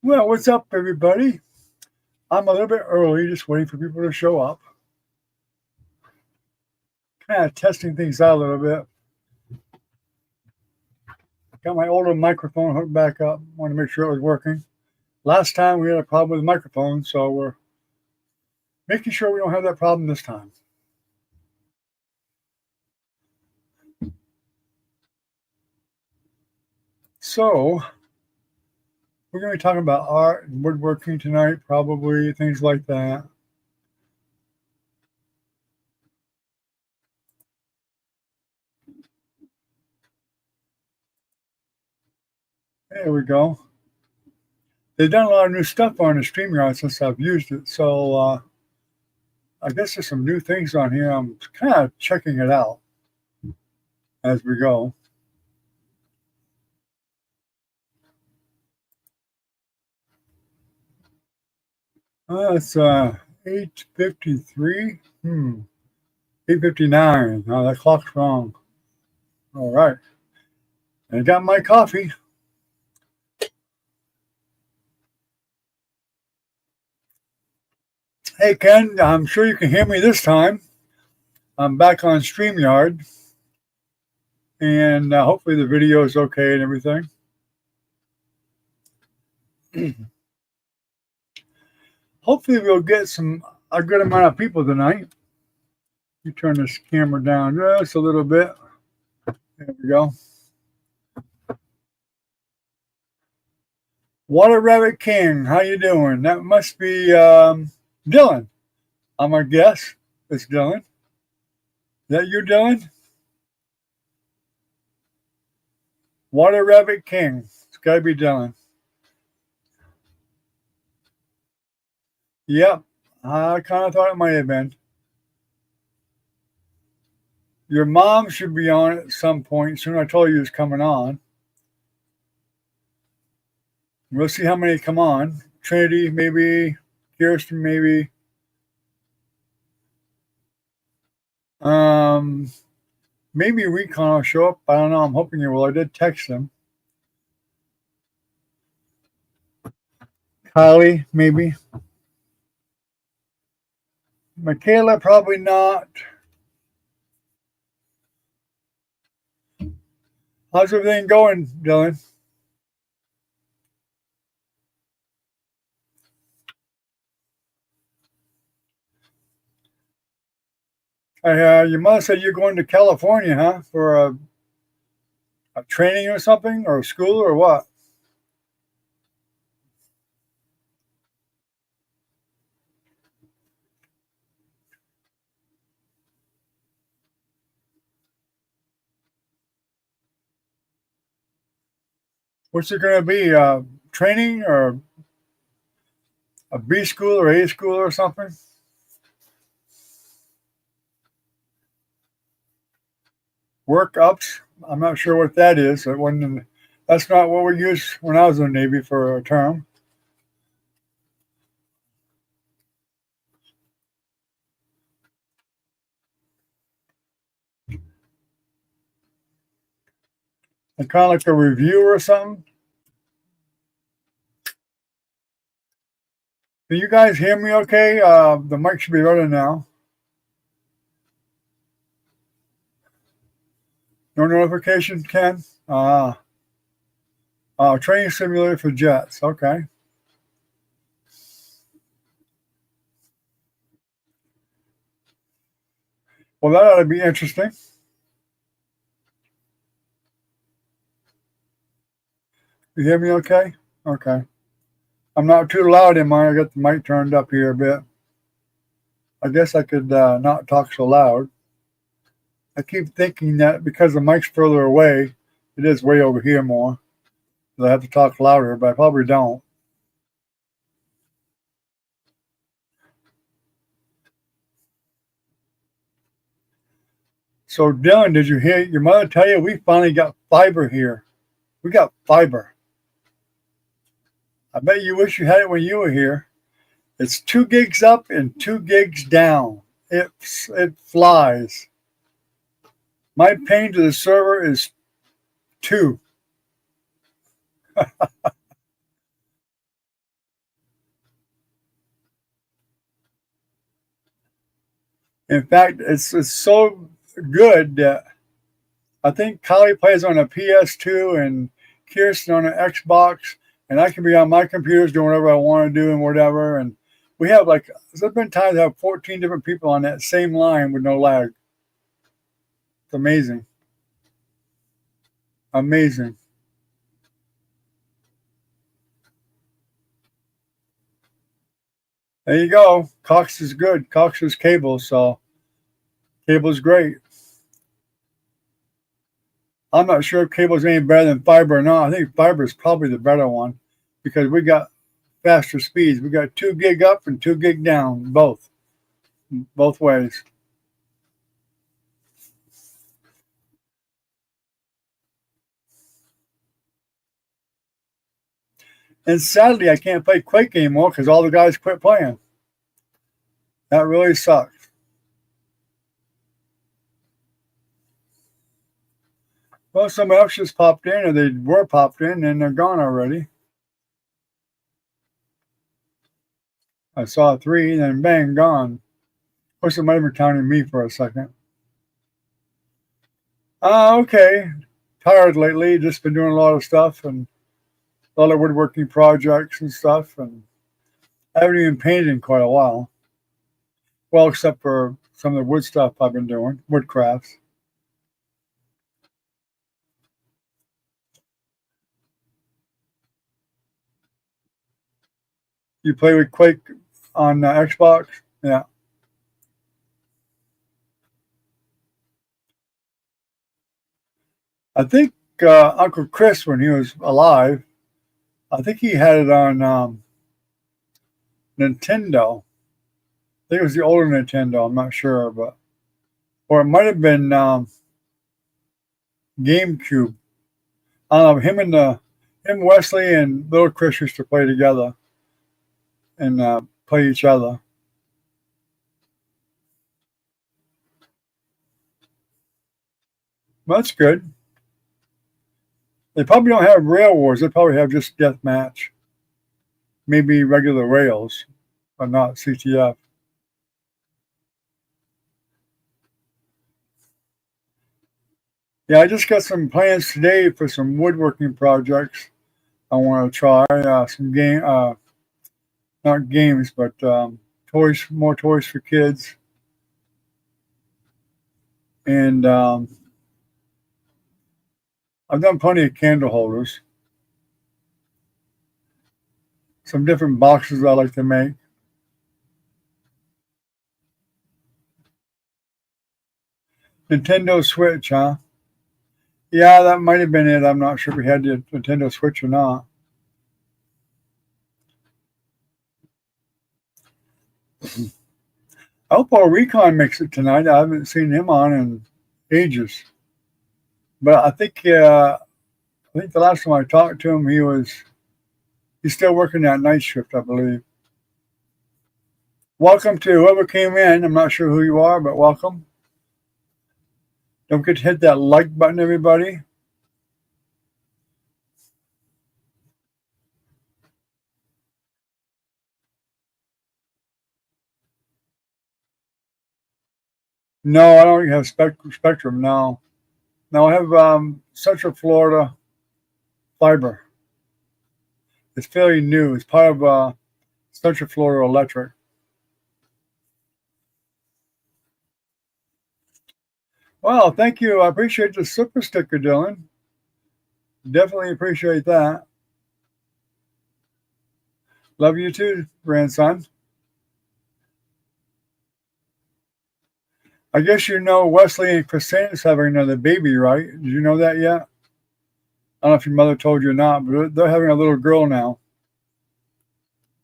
Well, what's up, everybody? I'm a little bit early, just waiting for people to show up. Kind of testing things out a little bit. Got my older microphone hooked back up. Want to make sure it was working. Last time we had a problem with the microphone, so we're making sure we don't have that problem this time. So, we're going to be talking about art and woodworking tonight, probably, things like that. There we go. They've done a lot of new stuff on the StreamYard since I've used it, so I guess there's some new things on here. I'm kind of checking it out as we go. It's 8:53. 8:59. Oh, that clock's wrong. All right. I got my coffee. Hey, Ken, I'm sure you can hear me this time. I'm back on StreamYard, and hopefully the video is okay and everything. Hopefully we'll get a good amount of people tonight. You turn this camera down just a little bit. There we go. Water Rabbit King, how you doing? That must be Dylan. I'm gonna guess it's Dylan. Is that you, Dylan? Water Rabbit King. It's gotta be Dylan. Yep. I kind of thought it might have been. Your mom should be on at some point soon. I told you it's coming on. We'll see how many come on. Trinity, maybe. Kirsten, maybe. Maybe Recon will show up. I don't know. I'm hoping he will. I did text him. Kylie, maybe. Michaela, probably not. How's everything going, Dylan? Your mother said you're going to California, huh? For a training or something, or school, or what? What's it going to be? Training or a B school or A school or something? Work ups. I'm not sure what that is. That's not what we used when I was in the Navy for a term. It's kind of like a review or something. Can you guys hear me okay? The mic should be running now. No notifications, Ken? Training simulator for jets. Okay. Well, that ought to be interesting. You hear me okay? Okay. I'm not too loud in mine. I got the mic turned up here a bit. I guess I could not talk so loud. I keep thinking that because the mic's further away, it is way over here more. I have to talk louder, but I probably don't. So, Dylan, did you hear your mother tell you we finally got fiber here? We got fiber. I bet you wish you had it when you were here. It's 2 gigs up and 2 gigs down. It flies. My ping to the server is 2. In fact, it's so good that I think Kylie plays on a PS2 and Kirsten on an Xbox, and I can be on my computers doing whatever I want to do and whatever. And we have like there's been times I have 14 different people on that same line with no lag. It's amazing, amazing. There you go. Cox is good. Cox is cable, so cable's great. I'm not sure if cable's any better than fiber or not. I think fiber is probably the better one because we got faster speeds. We got 2 gig up and 2 gig down, both ways. And sadly, I can't play Quake anymore because all the guys quit playing. That really sucks. Well, somebody else just popped in, or they were popped in, and they're gone already. I saw 3, and then bang, gone. Of course, it might have been counting me for a second. Okay. Tired lately. Just been doing a lot of stuff and a lot of woodworking projects and stuff, and I haven't even painted in quite a while. Well, except for some of the wood stuff I've been doing, wood crafts. You play with Quake on Xbox? Yeah. I think Uncle Chris, when he was alive, I think he had it on Nintendo. I think it was the older Nintendo. I'm not sure, but or it might have been GameCube. I don't know. Him, Wesley, and little Chris used to play together and play each other. Well, that's good. They probably don't have Rail Wars. They probably have just Deathmatch. Maybe regular Rails, but not CTF. Yeah, I just got some plans today for some woodworking projects. I want to try some not games, but toys, more toys for kids, and I've done plenty of candle holders. Some different boxes I like to make. Nintendo Switch, huh? Yeah, that might have been it. I'm not sure if we had the Nintendo Switch or not. I hope our Recon makes it tonight. I haven't seen him on in ages. But I think the last time I talked to him, he's still working that night shift, I believe. Welcome to whoever came in. I'm not sure who you are, but welcome. Don't forget to hit that like button, everybody. No, I don't have Spectrum. No, no, I have Central Florida Fiber. It's fairly new. It's part of Central Florida Electric. Well, thank you. I appreciate the super sticker, Dylan. Definitely appreciate that. Love you too, grandson. I guess you know Wesley and Christina's having another baby, right? Did you know that yet? I don't know if your mother told you or not, but they're having a little girl now.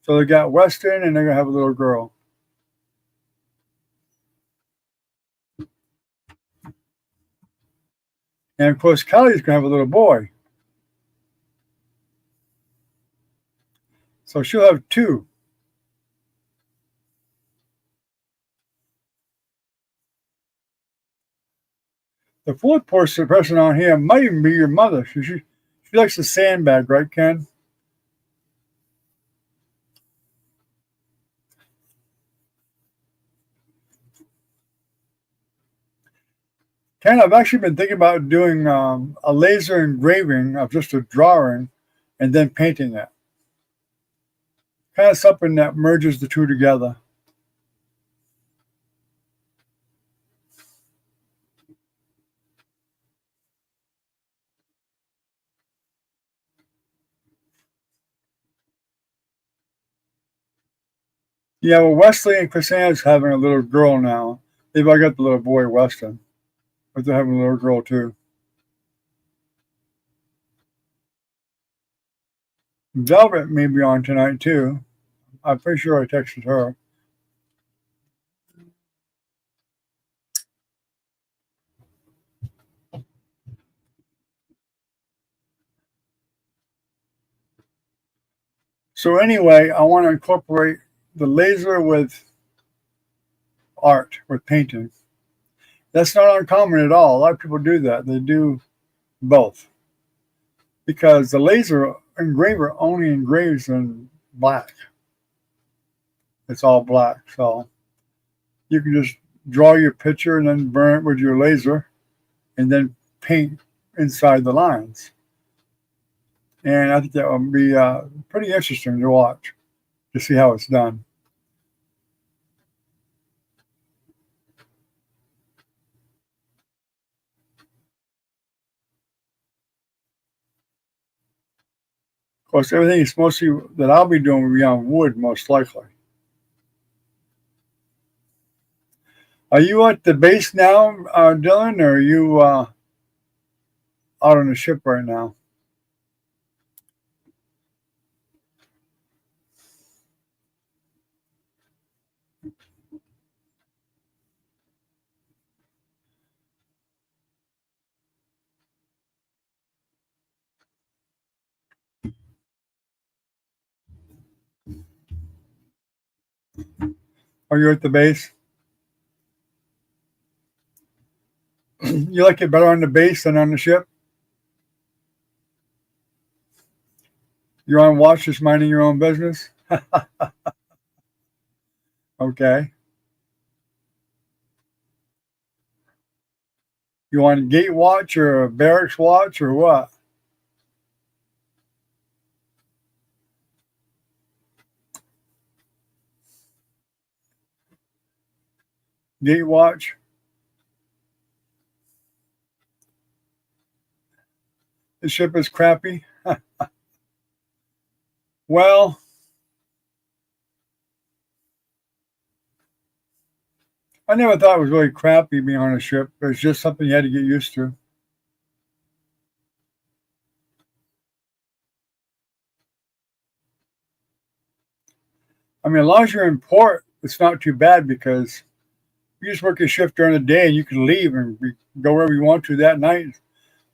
So they got Weston and they're gonna have a little girl. And of course, Kylie's gonna have a little boy. So she'll have 2. The fourth person on here might even be your mother. She likes the sandbag, right, Ken? Ken, I've actually been thinking about doing a laser engraving of just a drawing and then painting it. Kind of something that merges the two together. Yeah, well, Wesley and Chrisanne's having a little girl now. They've all got the little boy, Weston, but they're having a little girl too. Velvet may be on tonight too. I'm pretty sure I texted her. So anyway, I want to incorporate the laser with art, with painting. That's not uncommon at all. A lot of people do that. They do both because the laser engraver only engraves in black. It's all black. So you can just draw your picture and then burn it with your laser and then paint inside the lines. And I think that would be pretty interesting to watch to see how it's done. Of course, everything is mostly that I'll be doing will be on wood, most likely. Are you at the base now, Dylan, or are you out on the ship right now? Are you at the base? You like it better on the base than on the ship? You're on watch, just minding your own business? Okay. You want gate watch or barracks watch or what? Gate watch? The ship is crappy? Well, I never thought it was really crappy being on a ship. It's just something you had to get used to. I mean, as long as you're in port, it's not too bad because you just work your shift during the day and you can leave and go wherever you want to that night.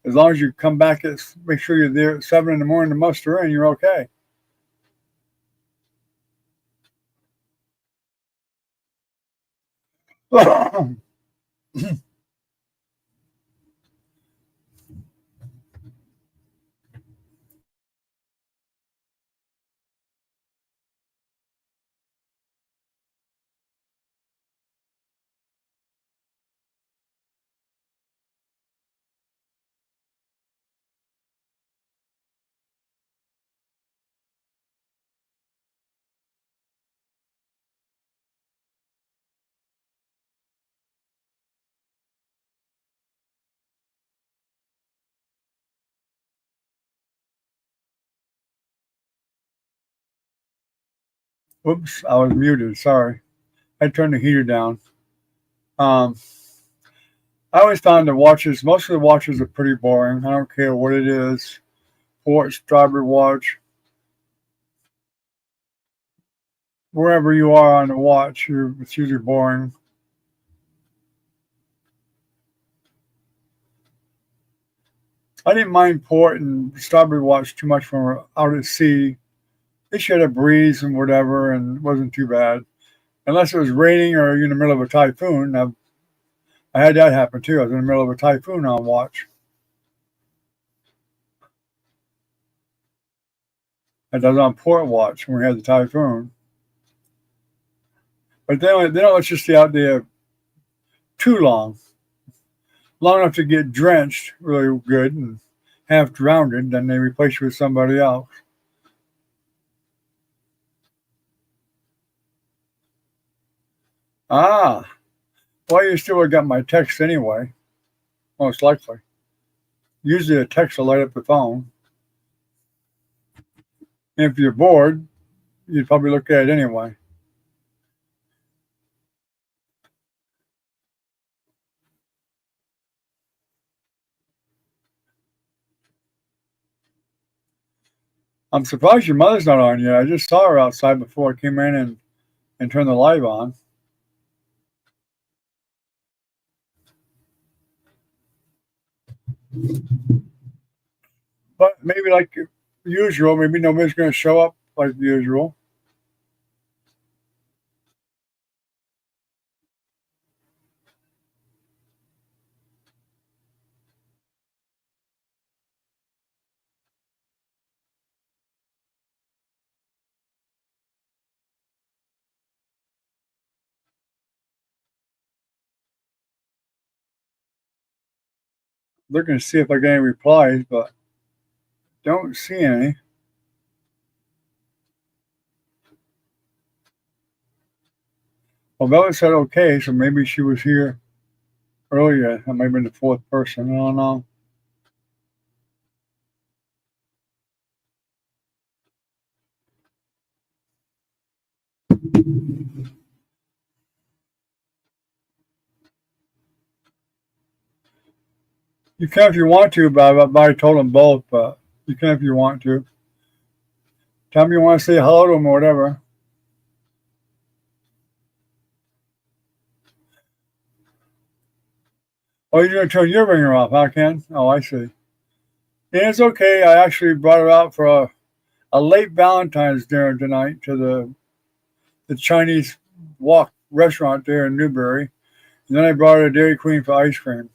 As long as you come back at, make sure you're there at 7 in the morning to muster in, you're okay. Oops, I was muted. Sorry. I turned the heater down. Um, I always found the watches, most of the watches are pretty boring. I don't care what it is. Port, starboard watch, wherever you are on the watch, it's usually boring. I didn't mind port and starboard watch too much from out at sea. They had a breeze and whatever, and it wasn't too bad. Unless it was raining or you're in the middle of a typhoon. I had that happen too. I was in the middle of a typhoon on watch. I was on port watch when we had the typhoon. But they don't let you stay out there too long. long enough to get drenched really good and half drowned, then they replace you with somebody else. Ah, well, you still would have got my text anyway, most likely. Usually a text will light up the phone. And if you're bored, you'd probably look at it anyway. I'm surprised your mother's not on yet. I just saw her outside before I came in and turned the live on. But maybe like usual, maybe nobody's going to show up like usual. Looking to see if I get any replies, but don't see any. Well, Bella said okay, so maybe she was here earlier. That might have been the fourth person. I don't know. You can if you want to, but I told them both, but you can if you want to. Tell them you want to say hello to them or whatever. Oh, you're going to turn your ringer off, huh, Ken? Oh, I see. Yeah, it's okay. I actually brought her out for a late Valentine's dinner tonight to the Chinese Walk restaurant there in Newbury. And then I brought her to Dairy Queen for ice cream.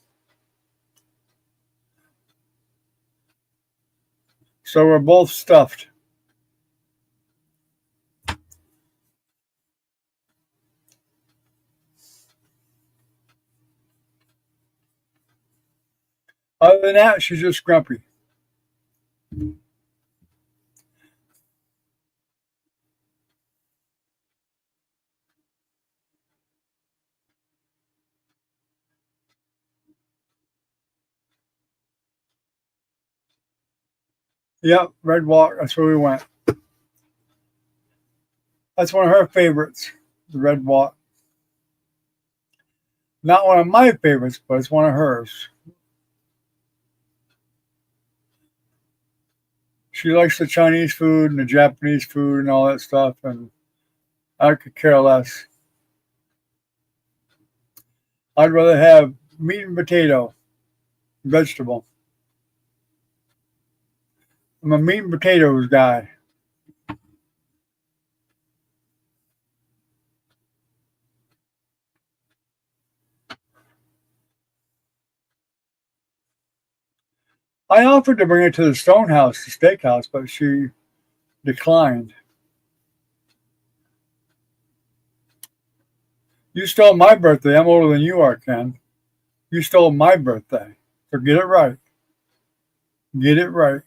So we're both stuffed. Other than that, she's just grumpy. Yep, Red Walk. That's where we went. That's one of her favorites, the Red Walk. Not one of my favorites, but it's one of hers. She likes the Chinese food and the Japanese food and all that stuff, and I could care less. I'd rather have meat and potato, vegetable. I'm a meat and potatoes guy. I offered to bring her to the Stonehouse, the steakhouse, but she declined. You stole my birthday. I'm older than you are, Ken. You stole my birthday. So get it right. Get it right.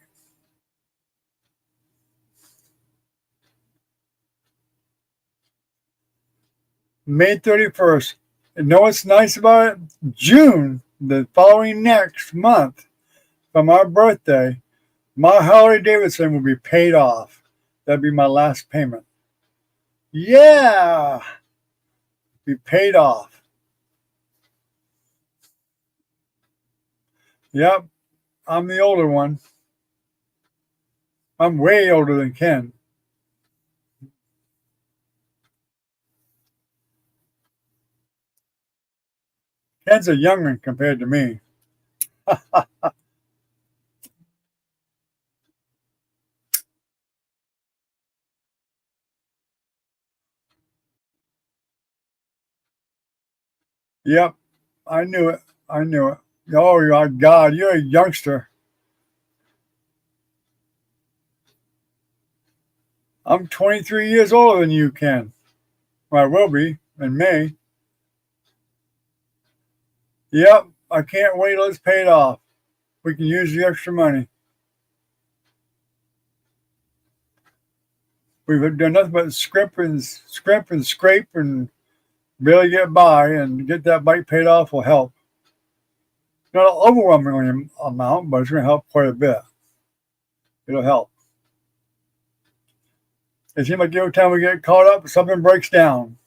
May 31st. And know what's nice about it? June, the following next month, from our birthday, my Harley Davidson will be paid off. That'd be my last payment. Yeah, be paid off. Yep, I'm the older one. I'm way older than Ken. Ken's a young'un compared to me. Yep, I knew it. I knew it. Oh my God, you're a youngster. I'm 23 years older than you, Ken. Well, I will be in May. Yep, I can't wait till it's paid off. We can use the extra money. We've done nothing but scrimp and scrape and barely get by, and get that bike paid off will help. Not an overwhelming amount, but it's going to help quite a bit. It'll help. It seems like every time we get caught up, something breaks down.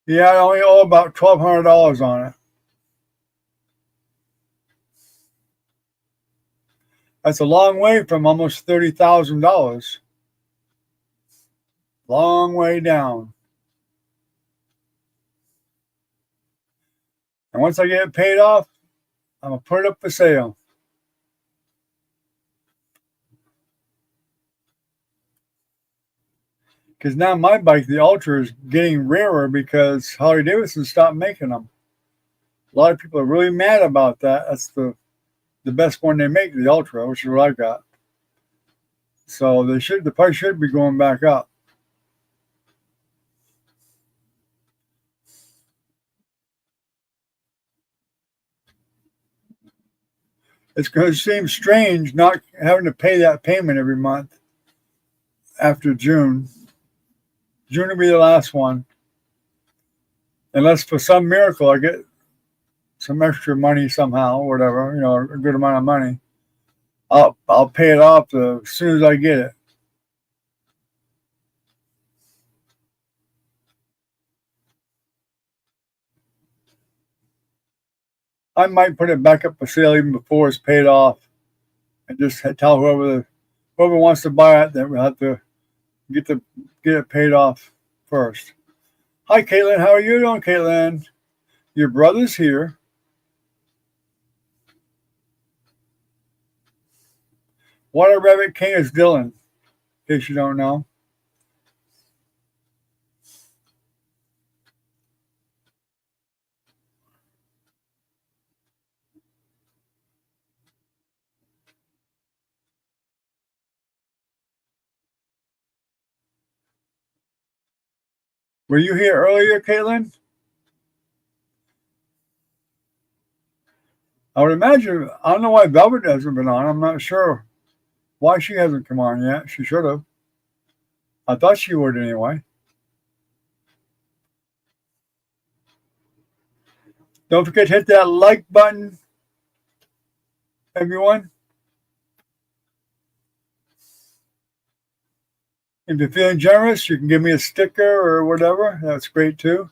Yeah, I only owe about $1,200 on it. That's a long way from almost $30,000. Long way down. And once I get it paid off, I'm going to put it up for sale. Because now my bike, the Ultra, is getting rarer because Harley Davidson stopped making them. A lot of people are really mad about that. That's the best one they make, the Ultra, which is what I got. So the price should be going back up. It's going to seem strange not having to pay that payment every month after June. June will be the last one. Unless for some miracle I get some extra money somehow, whatever, a good amount of money. I'll pay it off as soon as I get it. I might put it back up for sale even before it's paid off, and just tell whoever wants to buy it that we'll have to get it paid off first. Hi, Caitlin. How are you doing, Caitlin? Your brother's here. Water Rabbit King is Dylan, in case you don't know. Were you here earlier, Caitlin? I would imagine, I don't know why Velvet hasn't been on. I'm not sure why she hasn't come on yet. She should have. I thought she would anyway. Don't forget to hit that like button, everyone. If you're feeling generous, you can give me a sticker or whatever. That's great too.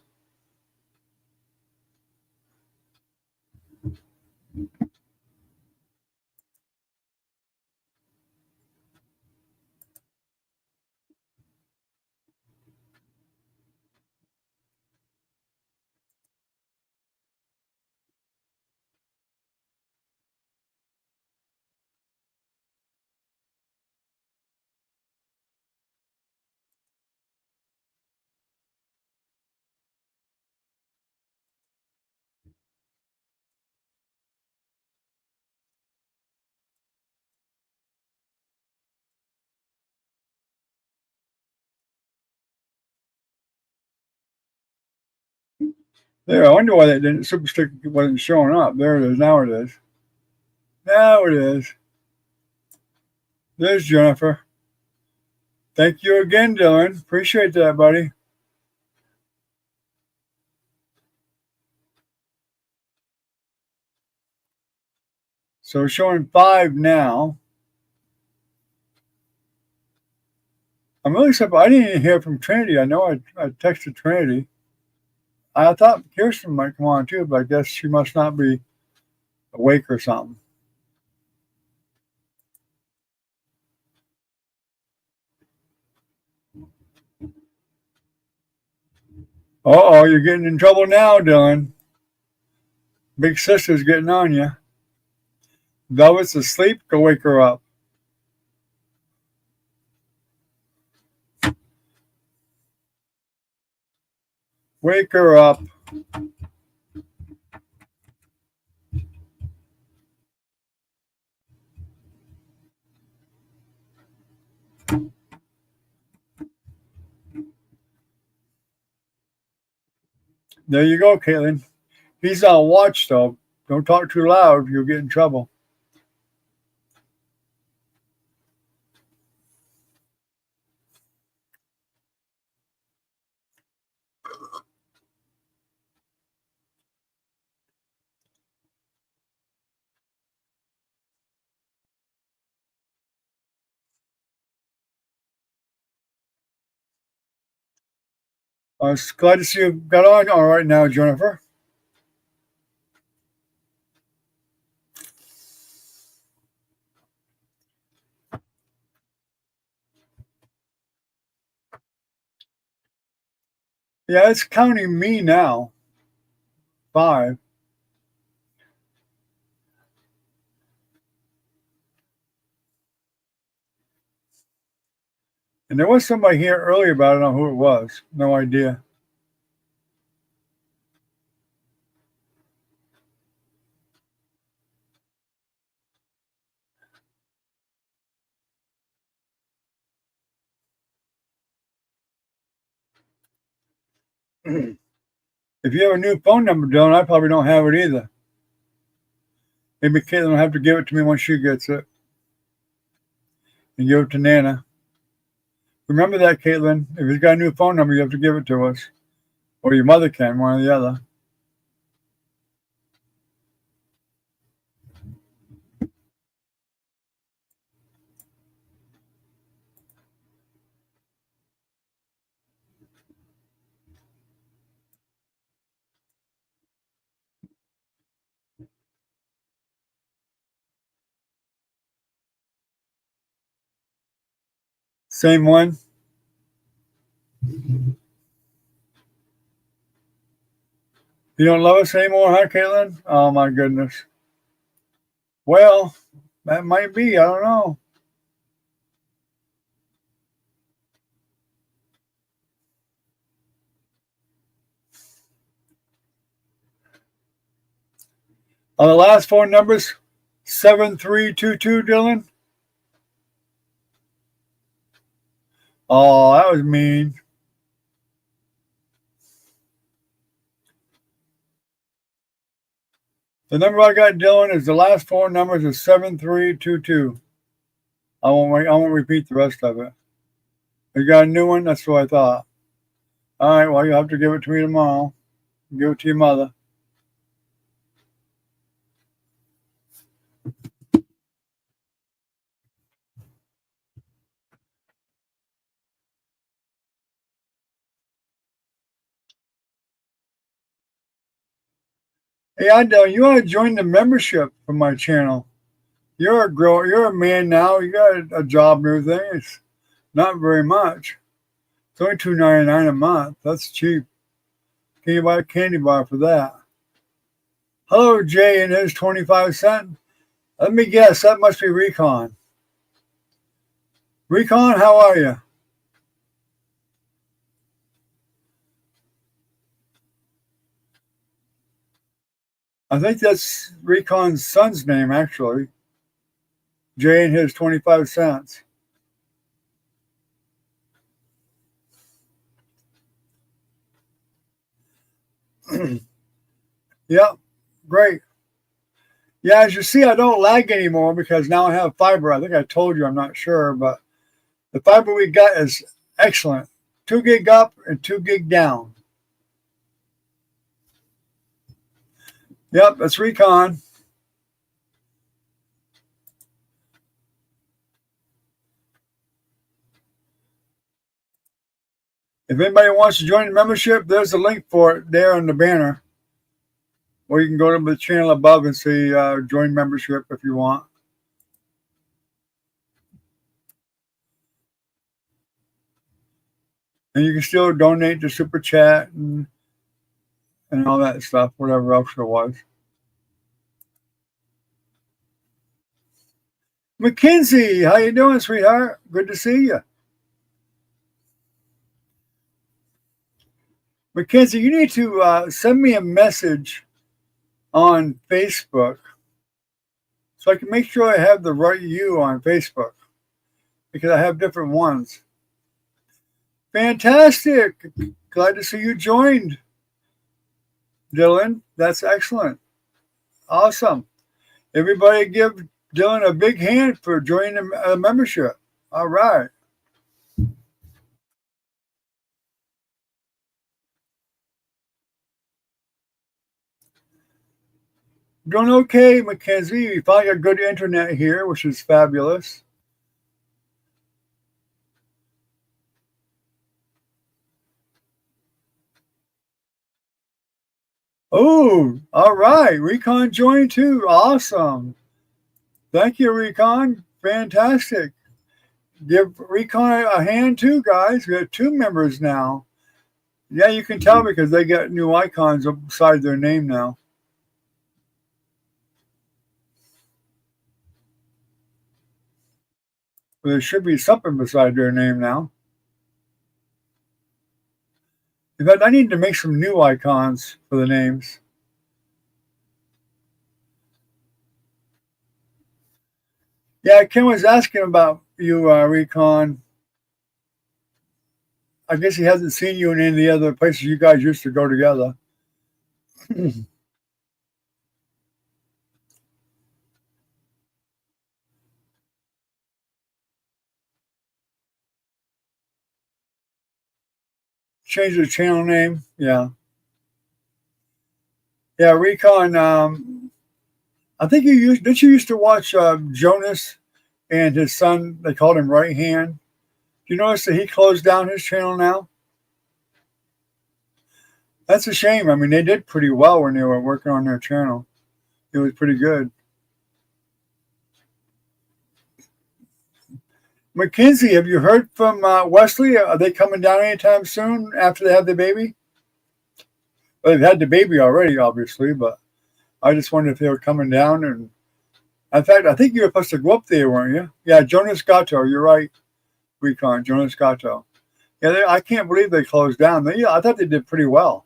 There, I wonder why that super sticker wasn't showing up. There it is. Now it is. Now it is. There's Jennifer. Thank you again, Dylan. Appreciate that, buddy. So we're showing 5 now. I'm really surprised. I didn't even hear from Trinity. I know I texted Trinity. I thought Kirsten might come on too, but I guess she must not be awake or something. Uh-oh, you're getting in trouble now, Dylan. Big sister's getting on you. Velvet's asleep. Go wake her up. Wake her up. There you go, Caitlin. He's on watch, though. Don't talk too loud. You'll get in trouble. I was glad to see you got on all right now, Jennifer. Yeah, it's counting me now. 5. And there was somebody here earlier, but I don't know who it was. No idea. If you have a new phone number, Dylan, I probably don't have it either. Maybe Caitlin will have to give it to me when she gets it. And give it to Nana. Remember that, Caitlin. If he's got a new phone number, you have to give it to us. Or your mother can, one or the other. Same one. You don't love us anymore, huh, Caitlin? Oh, my goodness. Well, that might be. I don't know. On the last 4 numbers, 7322, Dylan. Oh, that was mean. The number I got, Dylan, is the last 4 numbers is 7322. I won't repeat the rest of it. You got a new one? That's what I thought. All right, well, you'll have to give it to me tomorrow. Give it to your mother. Hey, I know you want to join the membership for my channel. You're a girl. You're a man now. You got a job and everything. It's not very much. It's only $2.99 a month. That's cheap. Can you buy a candy bar for that? Hello, Jay, and his 25 cents. Let me guess. That must be Recon. Recon, how are you? I think that's Recon's son's name, actually. Jay and his 25 cents. Yep, great. Yeah, as you see, I don't lag anymore because now I have fiber. I think I told you, I'm not sure, but the fiber we got is excellent. 2 gig up and 2 gig down. Yep, that's Recon. If anybody wants to join the membership, there's a link for it there on the banner. Or you can go to the channel above and see join membership if you want. And you can still donate to Super Chat and all that stuff, whatever else there was. Mackenzie, how you doing, sweetheart? Good to see you. Mackenzie, you need to send me a message on Facebook so I can make sure I have the right you on Facebook because I have different ones. Fantastic. Glad to see you joined. Dylan. That's excellent. Awesome. Everybody give Dylan a big hand for joining the membership. All right. Doing okay, Mackenzie. We finally got good internet here, which is fabulous. Oh, all right. Recon joined too. Awesome. Thank you, Recon. Fantastic. Give Recon a hand too, guys. We have 2 members now. Yeah, you can tell because they got new icons beside their name now. Well, there should be something beside their name now. In fact, I need to make some new icons for the names. Yeah, Ken was asking about you, Recon. I guess he hasn't seen you in any of the other places you guys used to go together. Change the channel name. Yeah. Yeah, Recon. I think did you used to watch Jonas and his son? They called him Right Hand. Do you notice that he closed down his channel now? That's a shame. I mean, they did pretty well when they were working on their channel. It was pretty good. Mackenzie, have you heard from Wesley? Are they coming down anytime soon after they have the baby? Well, they've had the baby already, obviously, but I just wondered if they were coming down. And in fact, I think you were supposed to go up there, weren't you? Yeah, Jonas Gatto. You're right, Recon. Jonas Gatto. Yeah, I can't believe they closed down. I thought they did pretty well.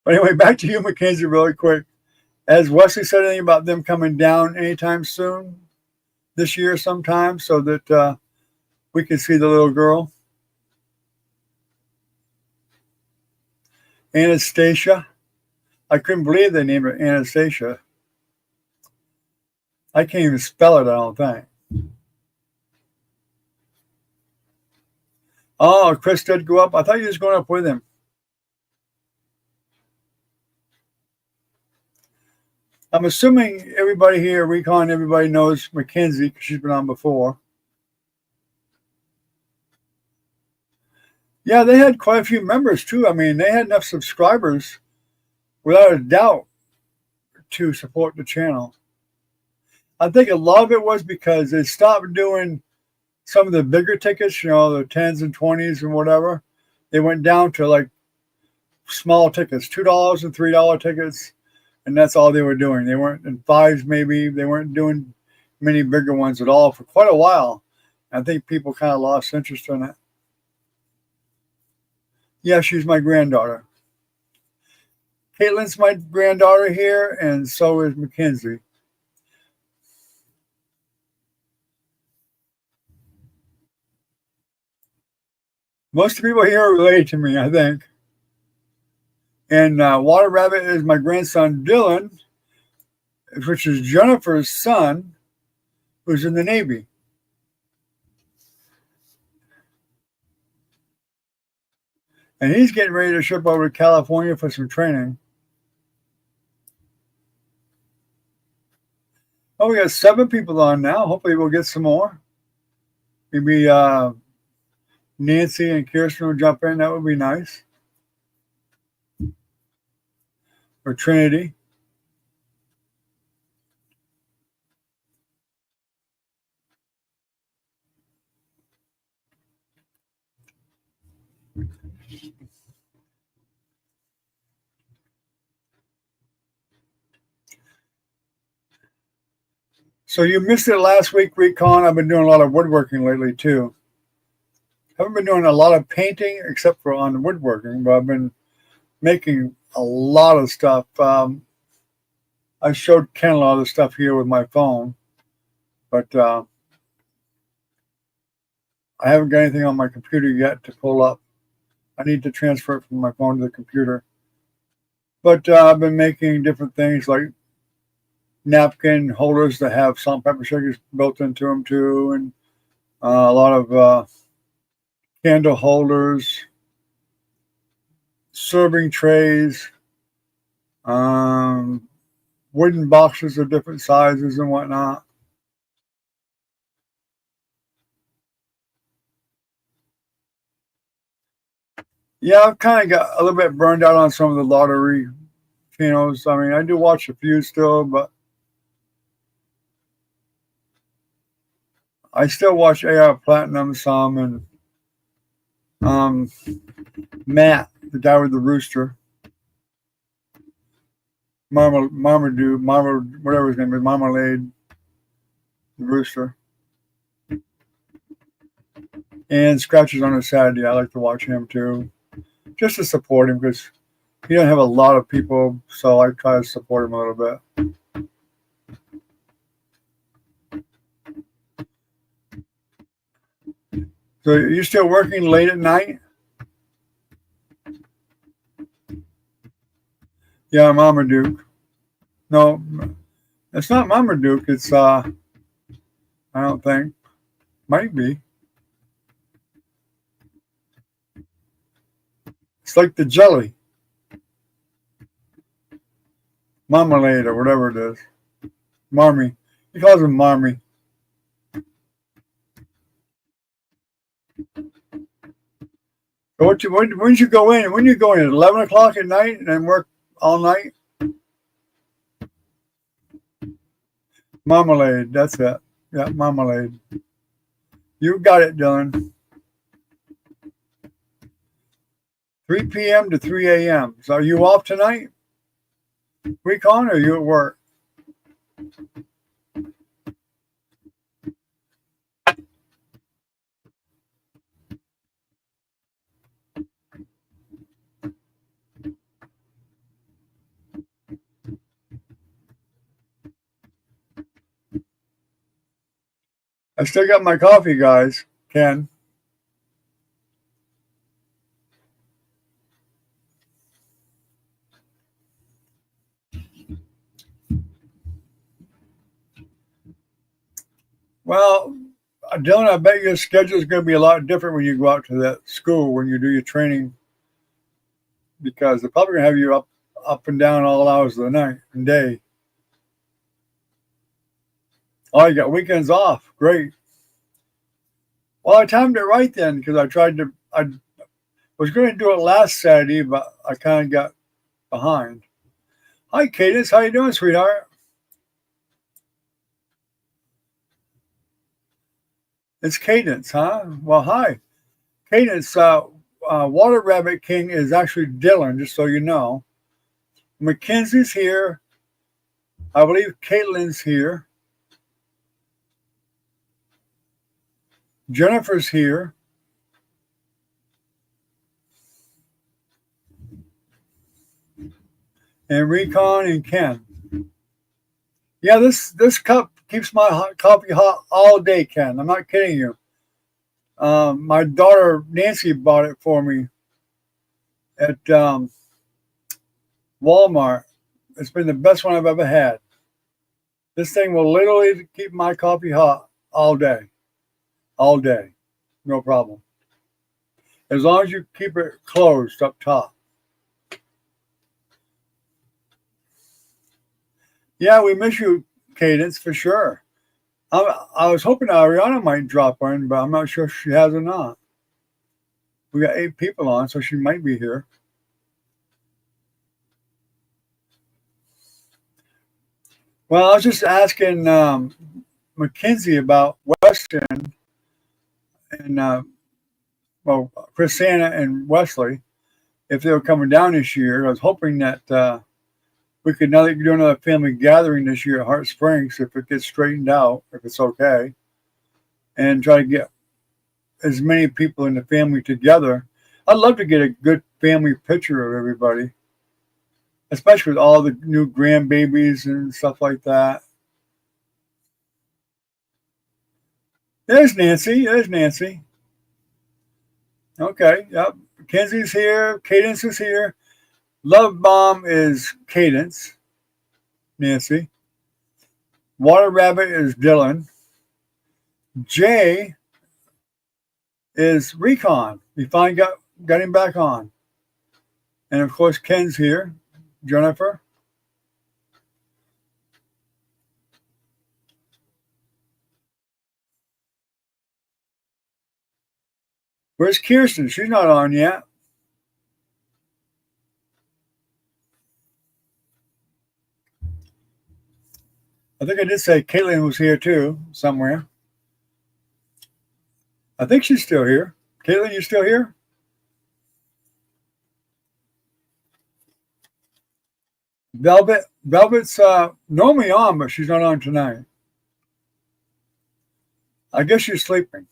But anyway, back to you, Mackenzie, really quick. Has Wesley said anything about them coming down anytime soon this year sometime so that we can see the little girl? Anastasia. I couldn't believe they named her Anastasia. I can't even spell it, I don't think. Oh, Chris did go up. I thought you was going up with him. I'm assuming everybody here, Recon, everybody knows Mackenzie because she's been on before. Yeah, they had quite a few members too. I mean, they had enough subscribers, without a doubt, to support the channel. I think a lot of it was because they stopped doing some of the bigger tickets, the 10s and 20s and whatever. They went down to like small tickets, $2 and $3 tickets, and that's all they were doing. They weren't in 5s maybe. They weren't doing many bigger ones at all for quite a while. I think people kind of lost interest in it. Yeah, she's my granddaughter. Caitlin's my granddaughter here, and so is Mackenzie. Most people here are related to me, I think. And Water Rabbit is my grandson, Dylan, which is Jennifer's son, who's in the Navy. And he's getting ready to ship over to California for some training. Oh, we got 7 people on now. Hopefully we'll get some more. Maybe Nancy and Kirsten will jump in. That would be nice. Or Trinity. So you missed it last week, Recon. I've been doing a lot of woodworking lately too. Haven't been doing a lot of painting except for on woodworking, but I've been making a lot of stuff. I I showed Ken a lot of the stuff here with my phone, but I haven't got anything on my computer yet to pull up. I need to transfer it from my phone to the computer. But I've been making different things like napkin holders that have salt and pepper shakers built into them too, and a lot of candle holders, serving trays, wooden boxes of different sizes and whatnot. Yeah, I've kind of got a little bit burned out on some of the lottery channels. I mean, I do watch a few still, but I still watch AR Platinum some, and Matt, the guy with the rooster, Marmaduke, whatever his name is, Marmalade, the rooster, and Scratches on a Saturday. I like to watch him too, just to support him because he doesn't have a lot of people, so I try to support him a little bit. So are you still working late at night? Yeah, Marmaduke. No, it's not Marmaduke. It's I don't think. Might be. It's like the jelly, marmalade or whatever it is. Marmy. He calls him Marmy. So when did you go in? When you go in at 11 o'clock at night and then work all night? Marmalade. That's it. Yeah, marmalade. You got it, Dylan. 3 p.m. to 3 a.m. So are you off tonight? Week on, or are you at work? I still got my coffee, guys. Ken. Well, Dylan, I bet your schedule is going to be a lot different when you go out to that school when you do your training, because they're probably going to have you up and down all hours of the night and day. Oh, you got weekends off. Great. Well, I timed it right then because I was going to do it last Saturday, but I kind of got behind. Hi, Cadence. How you doing, sweetheart? It's Cadence, huh? Well, hi. Cadence, Water Rabbit King is actually Dylan, just so you know. Mackenzie's here. I believe Caitlin's here. Jennifer's here. And Recon and Ken. Yeah, this cup keeps my coffee hot all day, Ken. I'm not kidding you. My daughter Nancy bought it for me at Walmart. It's been the best one I've ever had. This thing will literally keep my coffee hot all day. All day. No problem. As long as you keep it closed up top. Yeah, we miss you, Cadence, for sure. I was hoping Ariana might drop in, but I'm not sure if she has or not. We got 8 people on, so she might be here. Well, I was just asking Mackenzie about Weston and Chris Santa and Wesley if they were coming down this year. I was hoping that we could do another family gathering this year at Hart Springs if it gets straightened out, if it's okay, and try to get as many people in the family together. I'd love to get a good family picture of everybody. especially with all the new grandbabies and stuff like that. There's Nancy. There's Nancy. Okay, yep. Kenzie's here. Cadence is here. Love Bomb is Cadence. Nancy. Water Rabbit is Dylan. Jay is Recon. We finally got him back on. And of course, Ken's here. Jennifer. Where's Kirsten? She's not on yet. I think I did say Caitlin was here too, somewhere. I think she's still here. Caitlin, you still here? Velvet's normally on, but she's not on tonight. I guess she's sleeping.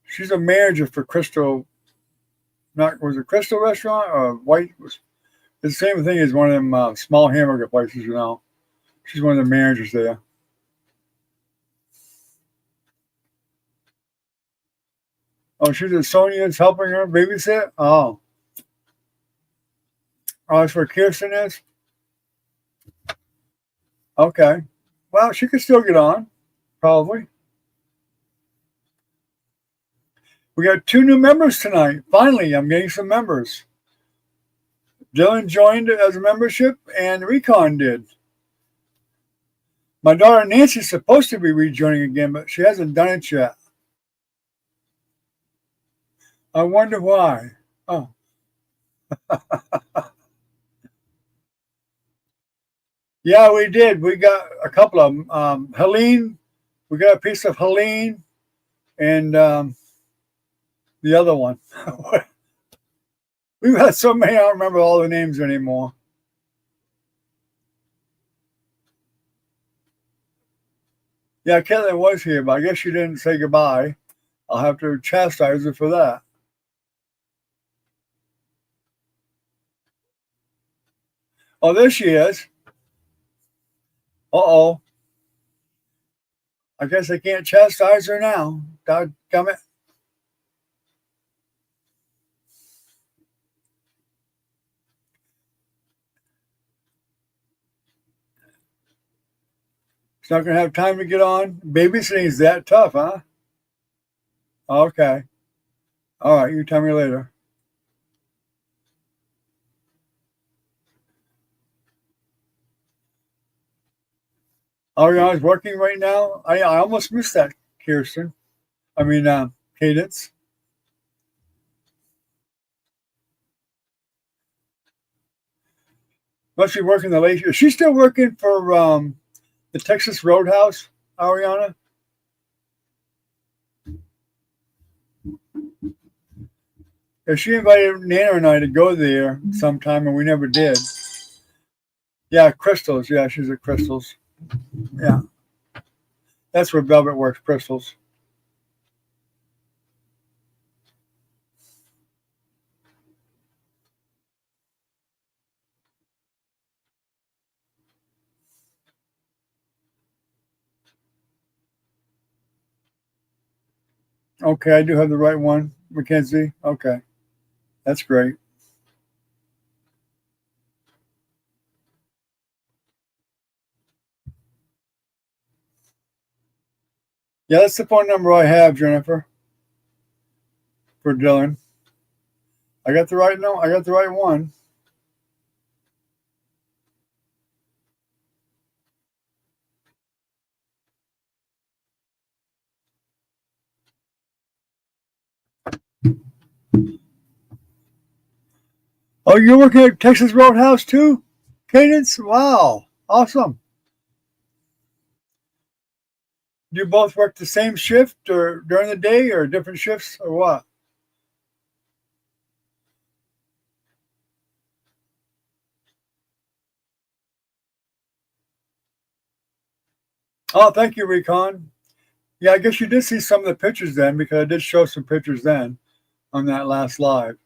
She's a manager for Crystal. Was it Crystal Restaurant or White? It's the same thing as one of them small hamburger places, you know. She's one of the managers there. Oh, Sonia's helping her babysit? Oh. Oh, that's where Kirsten is? Okay. Well, she could still get on, probably. We got 2 new members tonight. Finally, I'm getting some members. Dylan joined as a membership, and Recon did. My daughter Nancy's supposed to be rejoining again, but she hasn't done it yet. I wonder why. Oh. Yeah, we did. We got a couple of them. Helene, we got a piece of Helene, and the other one. We've had so many, I don't remember all the names anymore. Yeah, Caitlin was here, but I guess she didn't say goodbye. I'll have to chastise her for that. Oh, there she is. Uh-oh. I guess I can't chastise her now. Dadgummit. She's not going to have time to get on. Babysitting's that tough, huh? Okay. All right, you tell me later. Ariana's working right now. I almost missed that, Kirsten. Cadence. Must be working the late. Is she still working for the Texas Roadhouse, Ariana? If she invited Nana and I to go there sometime, and we never did. Yeah, Crystals. Yeah, she's at Crystals. Yeah. That's where Velvet works, Crystals. Okay, I do have the right one, Mackenzie. Okay, that's great. Yeah, that's the phone number I have, Jennifer, for Dylan. I got the right I got the right one. Oh, you're working at Texas Roadhouse too, Cadence? Wow, awesome. Do you both work the same shift or during the day or different shifts or what? Oh, thank you, Recon. Yeah, I guess you did see some of the pictures then because I did show some pictures then on that last live.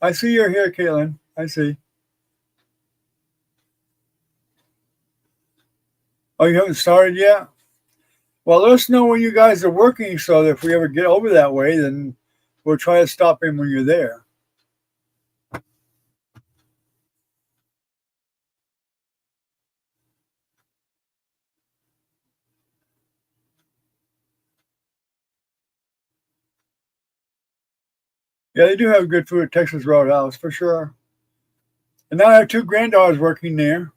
I see you're here, Caitlin. I see. Oh, you haven't started yet? Well, let us know when you guys are working so that if we ever get over that way, then we'll try to stop in when you're there. Yeah, they do have good food at Texas Roadhouse for sure. And now I have two granddaughters working there.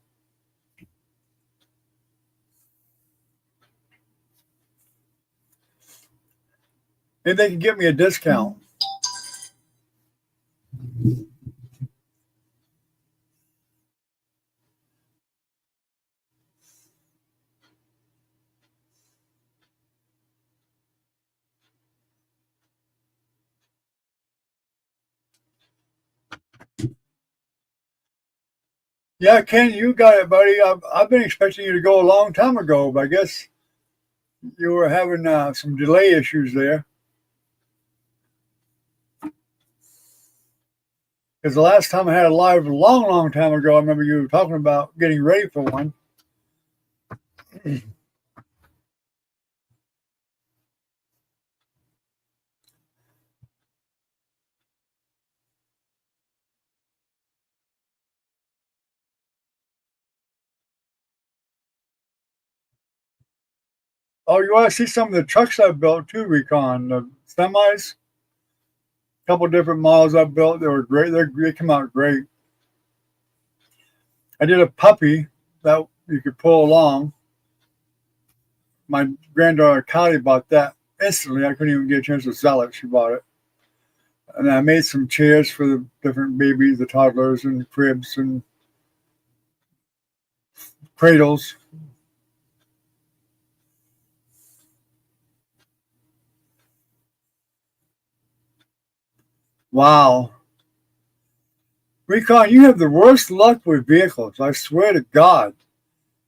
Maybe they can get me a discount. Yeah, Ken, you got it, buddy. I've been expecting you to go a long time ago, but I guess you were having some delay issues there. Because the last time I had a live, a long, long time ago, I remember you were talking about getting ready for one. Oh, you want to see some of the trucks I've built too, Recon? The semis, a couple different models I built. They were great. They come out great. I did a puppy that you could pull along. My granddaughter Kylie bought that instantly. I couldn't even get a chance to sell it. She bought it. And I made some chairs for the different babies, the toddlers, and cribs and cradles. Wow. Recon, you have the worst luck with vehicles. I swear to God.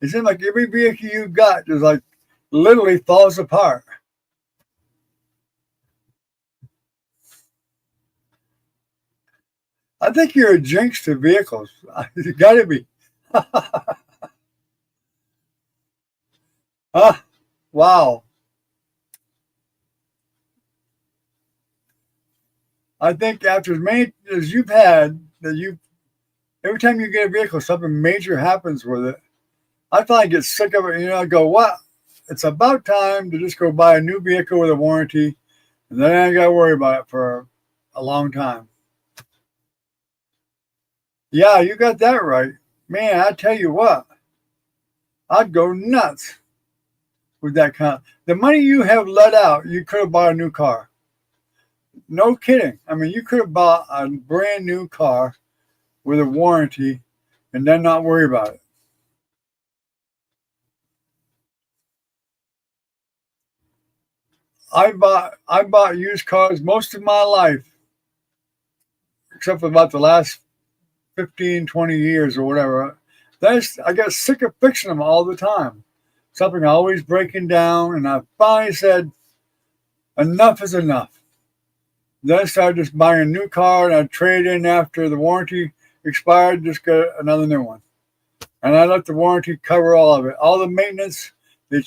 It seems like every vehicle you got just like literally falls apart. I think you're a jinx to vehicles. You got to be. Huh? Wow. I think after as many as you've had, that you every time you get a vehicle, something major happens with it. I finally get sick of it. I go, what? It's about time to just go buy a new vehicle with a warranty, and then I ain't got to worry about it for a long time. Yeah, you got that right. Man, I tell you what, I'd go nuts with that kind. The money you have let out, you could have bought a new car. No kidding. I mean, you could have bought a brand new car with a warranty and then not worry about it. I bought used cars most of my life, except for about the last 15, 20 years or whatever. I got sick of fixing them all the time. Something always breaking down, and I finally said, enough is enough. Then I started just buying a new car, and I'd trade in after the warranty expired, just get another new one. And I let the warranty cover all of it. All the maintenance, they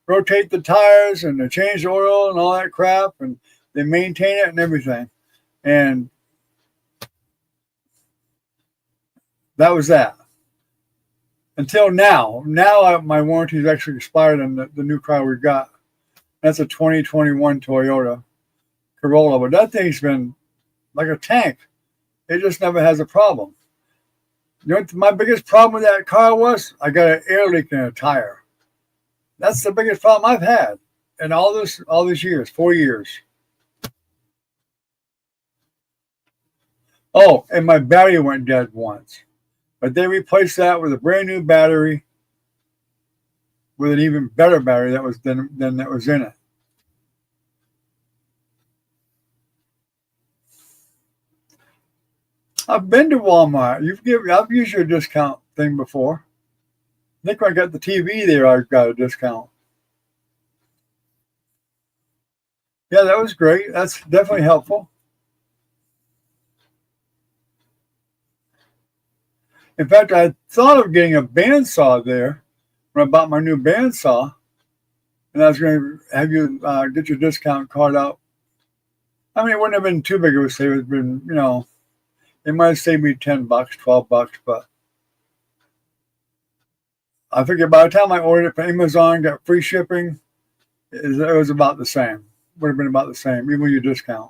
rotate the tires, and they change the oil and all that crap, and they maintain it and everything. And that was that. Until now. Now my warranty is actually expired on the new car we got. That's a 2021 Toyota Corolla, but that thing's been like a tank. It just never has a problem. You know what my biggest problem with that car was? I got an air leak in a tire. That's the biggest problem I've had in all these years, 4 years. Oh, and my battery went dead once. But they replaced that with a brand new battery with an even better battery than that was in it. I've been to Walmart. I've used your discount thing before. I think when I got the TV there, I got a discount. Yeah, that was great. That's definitely helpful. In fact, I thought of getting a bandsaw there when I bought my new bandsaw, and I was going to have you get your discount card out. I mean, it wouldn't have been too big of a save. It's been, it might have saved me $10, $12, but I figured by the time I ordered it from Amazon, got free shipping, it was about the same. Would have been about the same, even with your discount.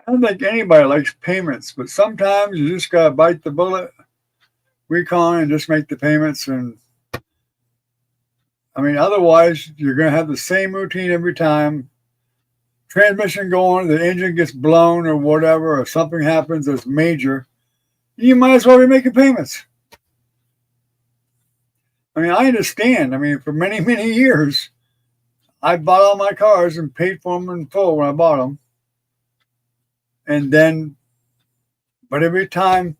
I don't think anybody likes payments, but sometimes you just gotta bite the bullet, recon, and just make the payments. And I mean, otherwise, you're gonna have the same routine every time. Transmission going, the engine gets blown or whatever, or something happens that's major. You might as well be making payments. I mean, I understand. I mean, for many, many years, I bought all my cars and paid for them in full when I bought them. And then, but every time,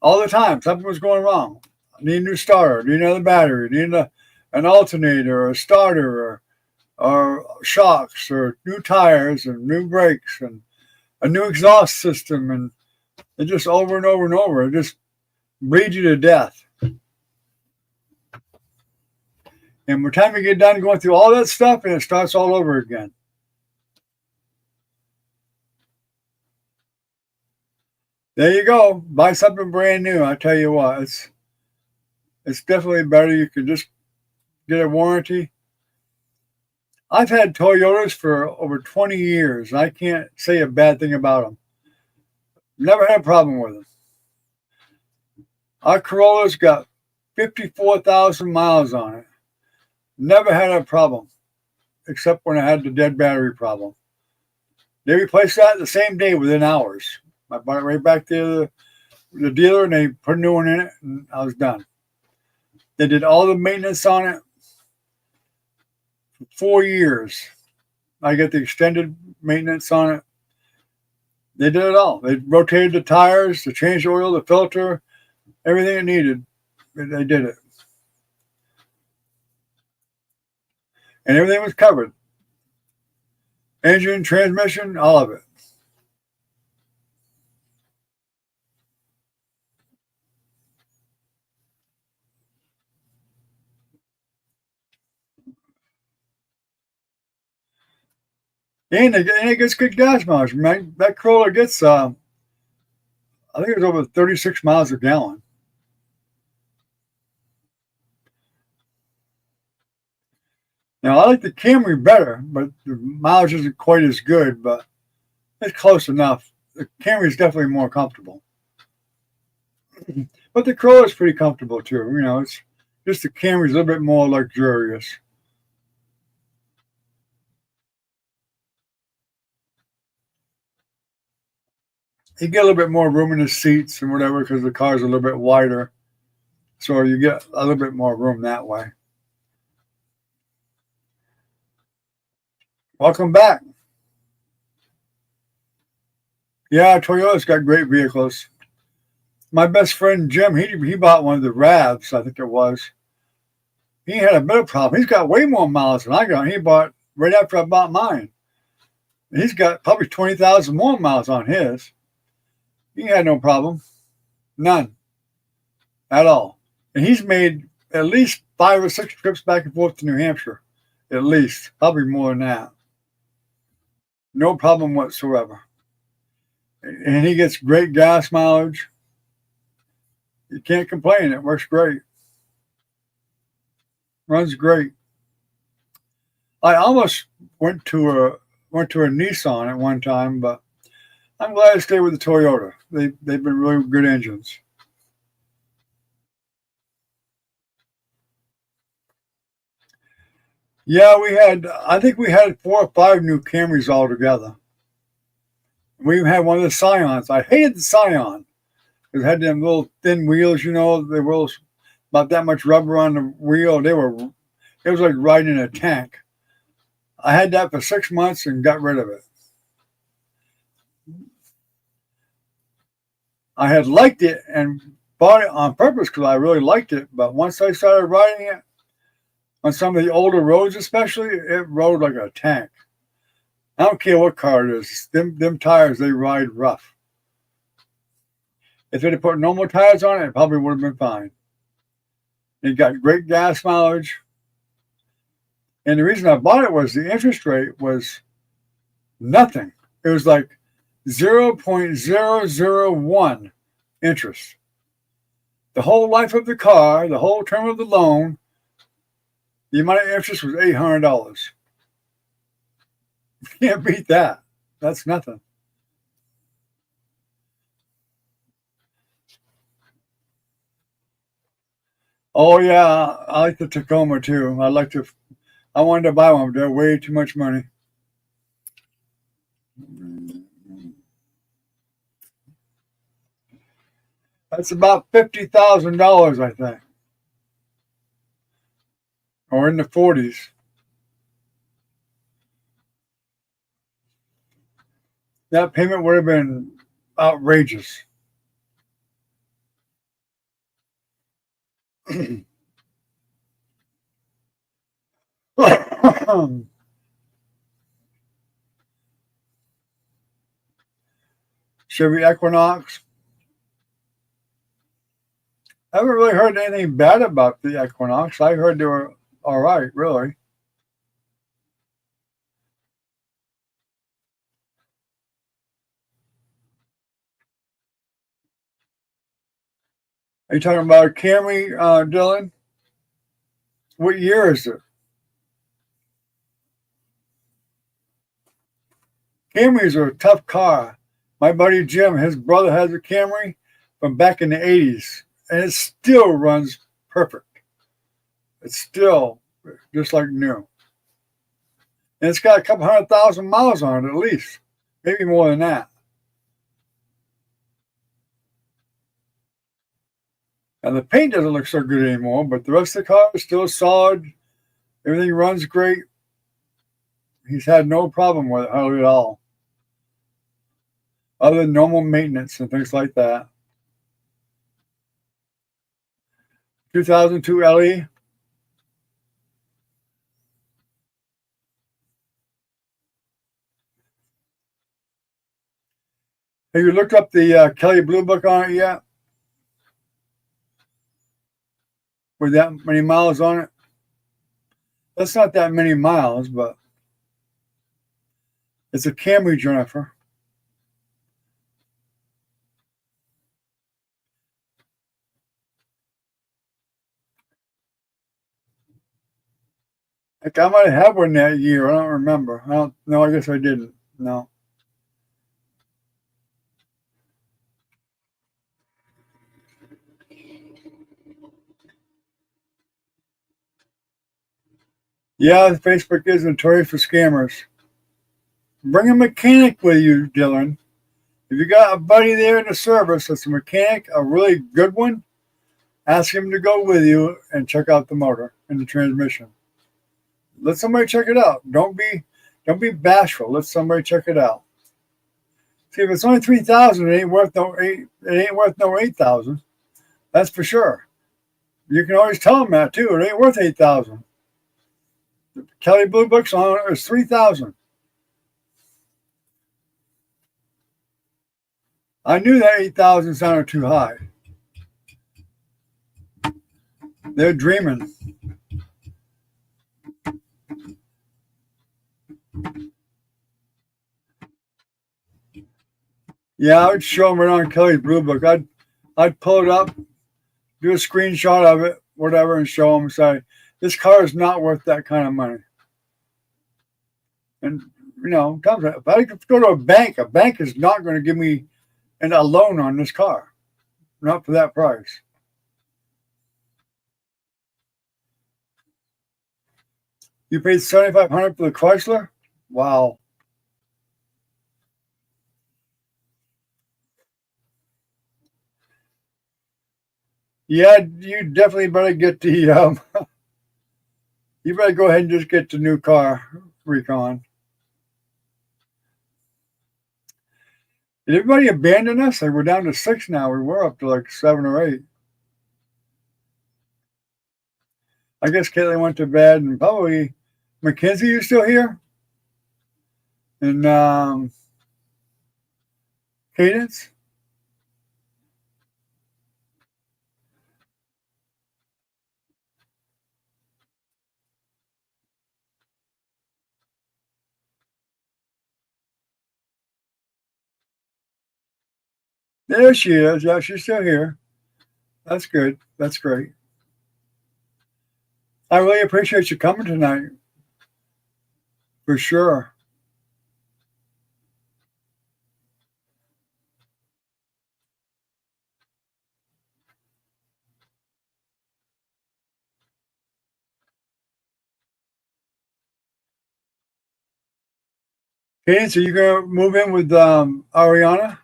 all the time, something was going wrong. I need a new starter, need another battery, need an alternator, or a starter, or shocks, or new tires, and new brakes, and a new exhaust system. And it just over and over and over. It just bleeds you to death. And by the time you get done going through all that stuff, and it starts all over again. There you go. Buy something brand new. I tell you what, it's definitely better. You can just get a warranty. I've had Toyotas for over 20 years, and I can't say a bad thing about them. Never had a problem with them. Our Corolla's got 54,000 miles on it. Never had a problem, except when I had the dead battery problem. They replaced that the same day within hours. I brought it right back to the dealer, and they put a new one in it, and I was done. They did all the maintenance on it for 4 years. I got the extended maintenance on it. They did it all. They rotated the tires, they changed the oil, the filter, everything it needed. They did it. And everything was covered. Engine, transmission, all of it. And it gets good gas mileage. Man, that Corolla gets, I think it was over 36 miles a gallon. Now, I like the Camry better, but the mileage isn't quite as good, but it's close enough. The Camry is definitely more comfortable. But the Corolla is pretty comfortable, too. It's just the Camry is a little bit more luxurious. You get a little bit more room in the seats and whatever because the car's a little bit wider. So you get a little bit more room that way. Welcome back. Yeah, Toyota's got great vehicles. My best friend Jim, he bought one of the RAVs, I think it was. He had a bit of problem. He's got way more miles than I got. He bought right after I bought mine. He's got probably 20,000 more miles on his. He had no problem. None. At all. And he's made at least 5 or 6 trips back and forth to New Hampshire. At least. Probably more than that. No problem whatsoever. And he gets great gas mileage. You can't complain. It works great. Runs great. I almost went to a Nissan at one time, but I'm glad I stayed with the Toyota. They've been really good engines. Yeah, I think we had 4 or 5 new Camrys altogether. We even had one of the Scions. I hated the Scion. It had them little thin wheels, they were about that much rubber on the wheel. It was like riding a tank. I had that for 6 months and got rid of it. I had liked it and bought it on purpose because I really liked it. But once I started riding it on some of the older roads, especially, it rode like a tank. I don't care what car it is. Them tires, they ride rough. If they'd have put normal tires on it, it probably would have been fine. It got great gas mileage. And the reason I bought it was the interest rate was nothing. It was like 0.001 interest. The whole life of the car, the whole term of the loan, the amount of interest was $800. You can't beat that. That's nothing. Oh yeah, I like the Tacoma too. I wanted to buy one, but they're way too much money. That's about $50,000, I think, or in the 40s. That payment would have been outrageous. Chevy Equinox. I haven't really heard anything bad about the Equinox. I heard they were all right, really. Are you talking about a Camry, Dylan? What year is it? Camrys are a tough car. My buddy Jim, his brother has a Camry from back in the 80s, and it still runs perfect. It's still just like new. And it's got a couple 100,000 miles on it at least, maybe more than that. And the paint doesn't look so good anymore, but the rest of the car is still solid. Everything runs great. He's had no problem with it hardly at all, other than normal maintenance and things like that. 2002 LE. Have you looked up the Kelly Blue Book on it yet? With that many miles on it? That's not that many miles, but it's a Camry, Jennifer. Like I might have one that year. I don't remember. I don't. No, I guess I didn't. No. Yeah, Facebook is notorious for scammers. Bring a mechanic with you, Dylan. If you got a buddy there in the service that's a mechanic, a really good one, ask him to go with you and check out the motor and the transmission. Let somebody check it out. Don't be bashful. Let somebody check it out. See, if it's only 3,000, it ain't worth no 8,000. That's for sure. You can always tell them that too. It ain't worth 8,000. The Kelly Blue Book's on it is 3,000. I knew that 8,000 sounded too high. They're dreaming. Yeah, I would show them right on Kelly's Blue Book. I'd pull it up, do a screenshot of it, whatever, and show them. Say, this car is not worth that kind of money. And if I could go to a bank is not going to give me a loan on this car, not for that price. You paid $7,500 for the Chrysler? Wow. Yeah, you definitely better get the. You better go ahead and just get the new car, Recon. Did everybody abandon us? Like we're down to 6 now. We were up to like 7 or 8. I guess Caitlin went to bed, and probably Mackenzie, you still here? And Cadence? There she is. Yeah, she's still here. That's good. That's great. I really appreciate you coming tonight, for sure. Cadence, are you gonna move in with Ariana?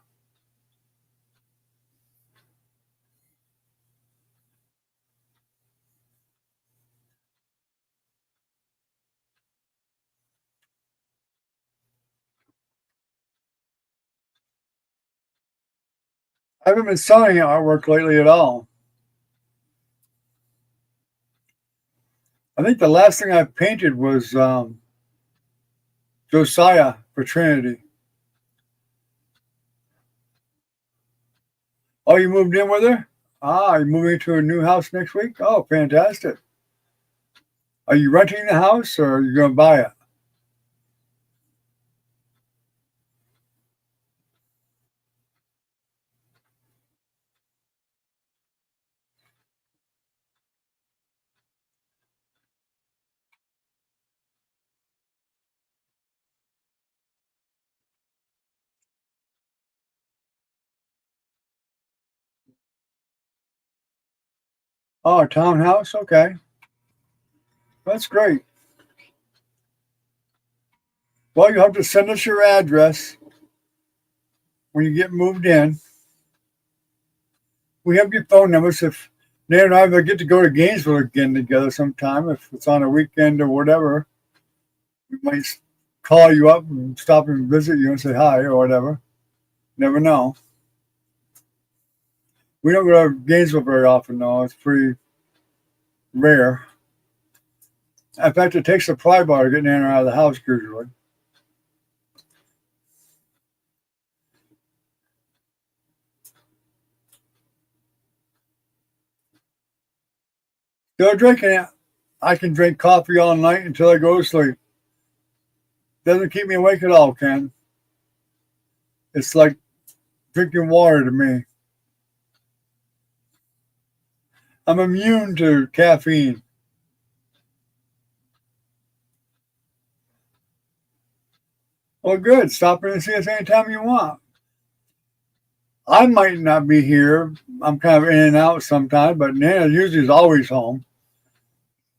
I haven't been selling artwork lately at all. I think the last thing I painted was Josiah for Trinity. Oh, you moved in with her? Ah, you're moving to a new house next week? Oh, fantastic. Are you renting the house or are you going to buy it? Oh, a townhouse? Okay. That's great. Well, you have to send us your address when you get moved in. We have your phone numbers. If Nate and I will get to go to Gainesville again together sometime, if it's on a weekend or whatever, we might call you up and stop and visit you and say hi or whatever. Never know. We don't go to Gainesville very often, though. It's pretty rare. In fact, it takes a pry bar to get in and out of the house usually. Still drinking it. I can drink coffee all night until I go to sleep. Doesn't keep me awake at all, Ken. It's like drinking water to me. I'm immune to caffeine. Well, good. Stop in and see us anytime you want. I might not be here. I'm kind of in and out sometimes, but Nana usually is always home.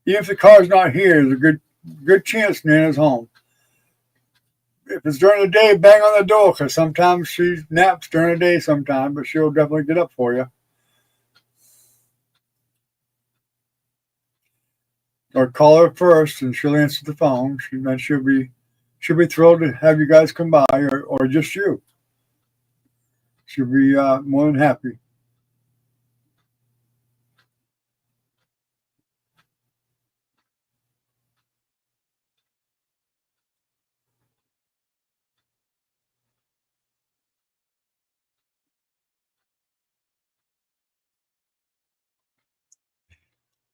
Even if the car's not here, there's a good chance Nana's home. If it's during the day, bang on the door, because sometimes she naps during the day sometimes, but she'll definitely get up for you. Or call her first and she'll answer the phone. She'll be thrilled to have you guys come by, or just you. She'll be more than happy.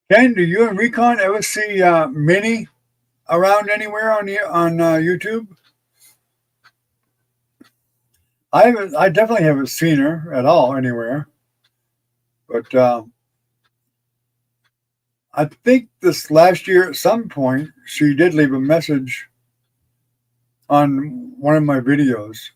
Ken, do you and Recon ever see Minnie around anywhere on YouTube? I haven't. I definitely haven't seen her at all anywhere. But I think this last year at some point she did leave a message on one of my videos.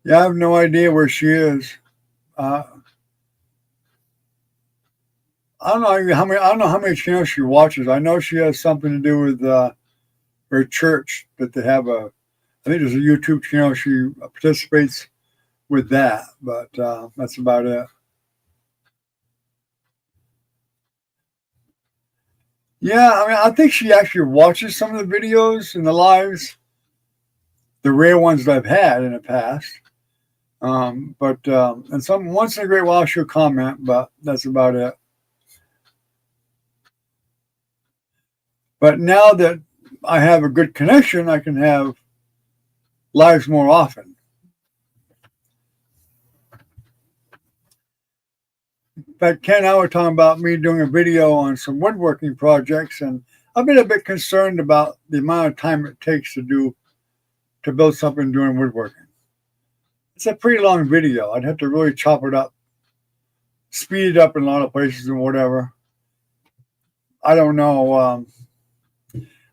Yeah, I have no idea where she is. Uh, I don't know how many. I don't know how many channels she watches. I know she has something to do with her church that they have a. I think there's a YouTube channel. She participates with that, but that's about it. Yeah, I mean, I think she actually watches some of the videos and the lives, the rare ones that I've had in the past. But and some once in a great while she'll comment, but that's about it. But now that I have a good connection, I can have lives more often. In fact, Ken and I were talking about me doing a video on some woodworking projects, and I've been a bit concerned about the amount of time it takes to build something doing woodworking. It's a pretty long video. I'd have to really chop it up, speed it up in a lot of places and whatever. I don't know.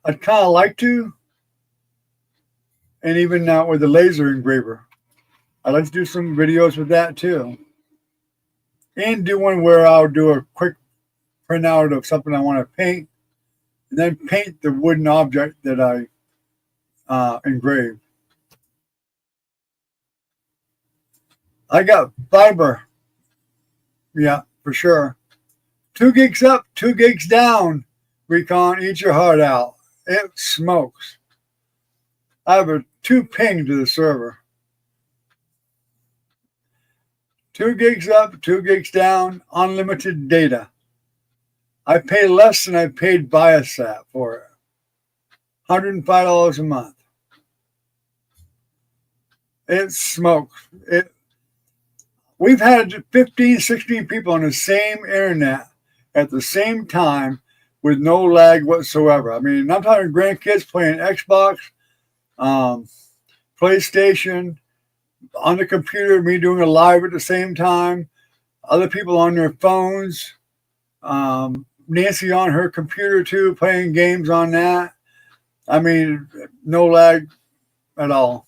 I'd kind of like to, and even now with the laser engraver, I'd like to do some videos with that too. And do one where I'll do a quick printout of something I want to paint, and then paint the wooden object that I engrave. I got fiber. Yeah, for sure. 2 gigs up, 2 gigs down. Recon, eat your heart out. It smokes. I have a 2 ping to the server. 2 gigs up, 2 gigs down, unlimited data. I pay less than I paid Viasat for it. $105 a month. It smokes. We've had 15, 16 people on the same internet at the same time with no lag whatsoever. I mean, I'm talking grandkids playing Xbox, PlayStation, on the computer, me doing a live at the same time, other people on their phones, Nancy on her computer too, playing games on that. I mean, no lag at all.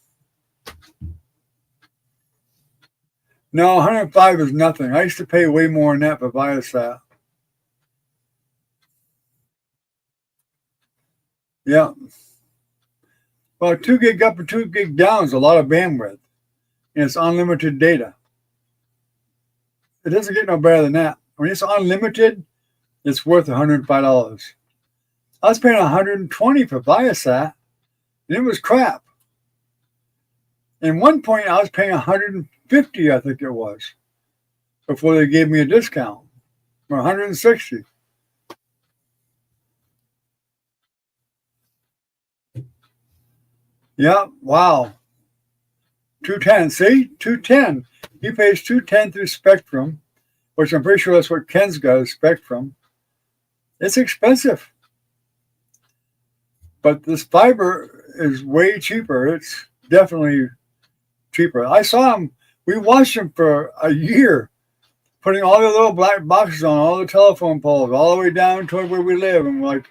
No, 105 is nothing. I used to pay way more than that for Viasat. Yeah. Well, 2 gig up and 2 gig down is a lot of bandwidth, and it's unlimited data. It doesn't get no better than that. When it's unlimited, it's worth $105. I was paying $120 for Viasat, and it was crap. At one point, I was paying $150, I think it was, before they gave me a discount, or $160. Yeah, wow. 210, see? 210. He pays 210 through Spectrum, which I'm pretty sure that's what Ken's got is Spectrum. It's expensive. But this fiber is way cheaper. It's definitely cheaper. I saw him, we watched him for a year, putting all the little black boxes on all the telephone poles, all the way down toward where we live. And we're like,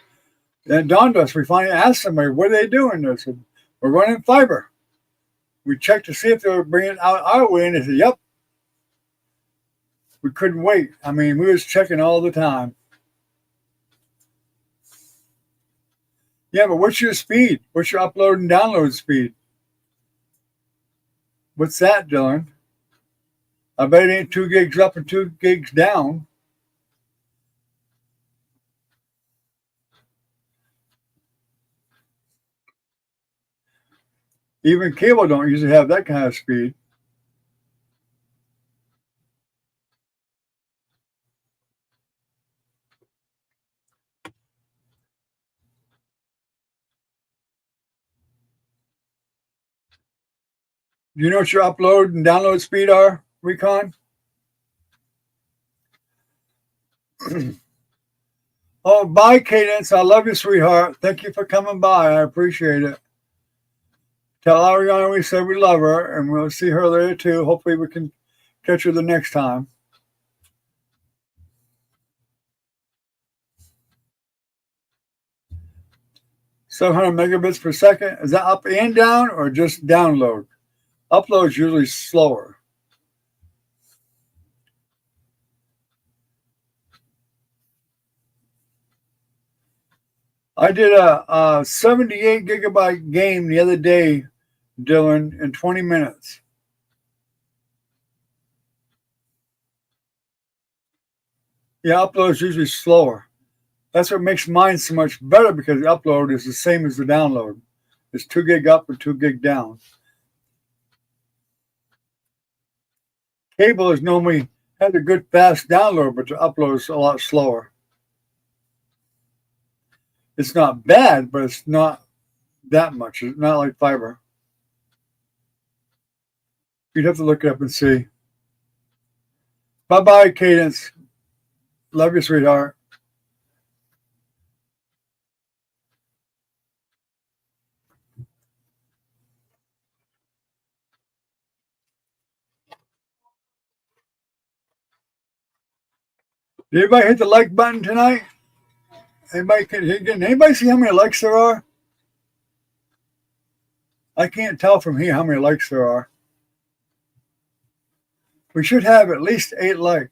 and it dawned on us, we finally asked somebody, what are they doing? They said, we're running fiber. We checked to see if they were bringing it out our way, and they said, yep. We couldn't wait. I mean, we was checking all the time. Yeah, but what's your speed? What's your upload and download speed? What's that, Dylan? I bet it ain't 2 gigs up and 2 gigs down. Even cable don't usually have that kind of speed. Do you know what your upload and download speed are, Recon? Oh, bye, Cadence. I love you, sweetheart. Thank you for coming by. I appreciate it. Tell Ariana we said we love her, and we'll see her later too. Hopefully, we can catch her the next time. 700 megabits per second. Is that up and down or just download? Upload is usually slower. I did a 78 gigabyte game the other day, Dylan, in 20 minutes. Yeah, upload is usually slower. That's what makes mine so much better, because the upload is the same as the download. It's 2 gig up and 2 gig down. Cable is normally has a good fast download, but the upload is a lot slower. It's not bad, but it's not that much. It's not like fiber. You'd have to look it up and see. Bye-bye, Cadence. Love you, sweetheart. Did anybody hit the like button tonight? Anybody see how many likes there are? I can't tell from here how many likes there are. We should have at least 8 likes.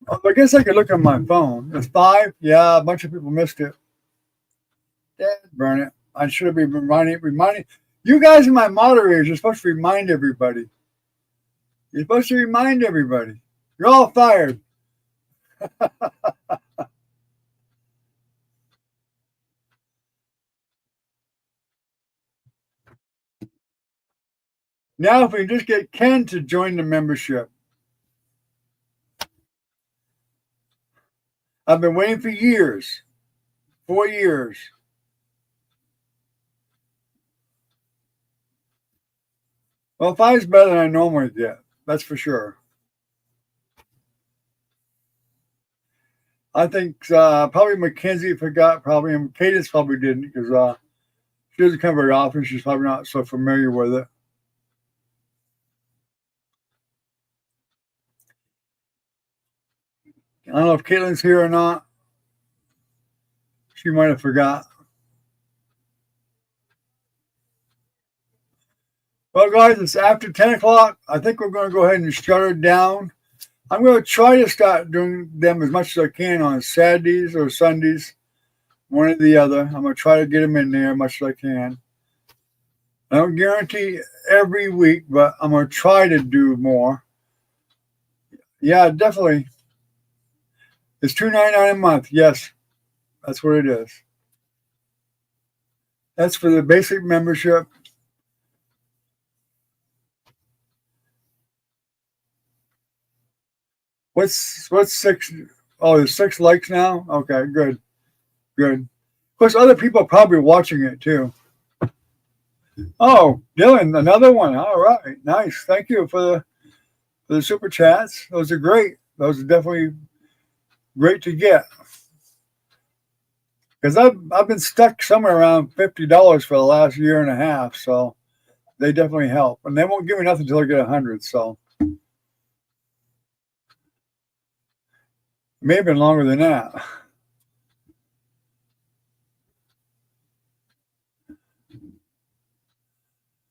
Oh, I guess I could look on my phone. It's 5. Yeah, a bunch of people missed it. Dad, burn it. I should have been reminding. You guys are my moderators. You're supposed to remind everybody. You're supposed to remind everybody. You're all fired. Now, if we can just get Ken to join the membership. I've been waiting for years. 4 years. Well, 5 is better than I normally get. That's for sure. I think probably Mackenzie forgot, probably, and Cadence probably didn't, because she doesn't come very often. She's probably not so familiar with it. I don't know if Caitlin's here or not. She might have forgot. Well, guys, it's after 10 o'clock. I think we're going to go ahead and shut her down. I'm going to try to start doing them as much as I can on Saturdays or Sundays, one or the other. I'm going to try to get them in there as much as I can. I don't guarantee every week, but I'm going to try to do more. Yeah, definitely. It's $2.99 a month. Yes, that's what it is. That's for the basic membership. What's 6? Oh, there's 6 likes now? Okay, good. Good. Of course, other people are probably watching it too. Oh, Dylan, another one. All right, nice. Thank you for the super chats. Those are great. Those are definitely great to get. Because I've been stuck somewhere around $50 for the last year and a half, so they definitely help. And they won't give me nothing until I get 100. So it may have been longer than that.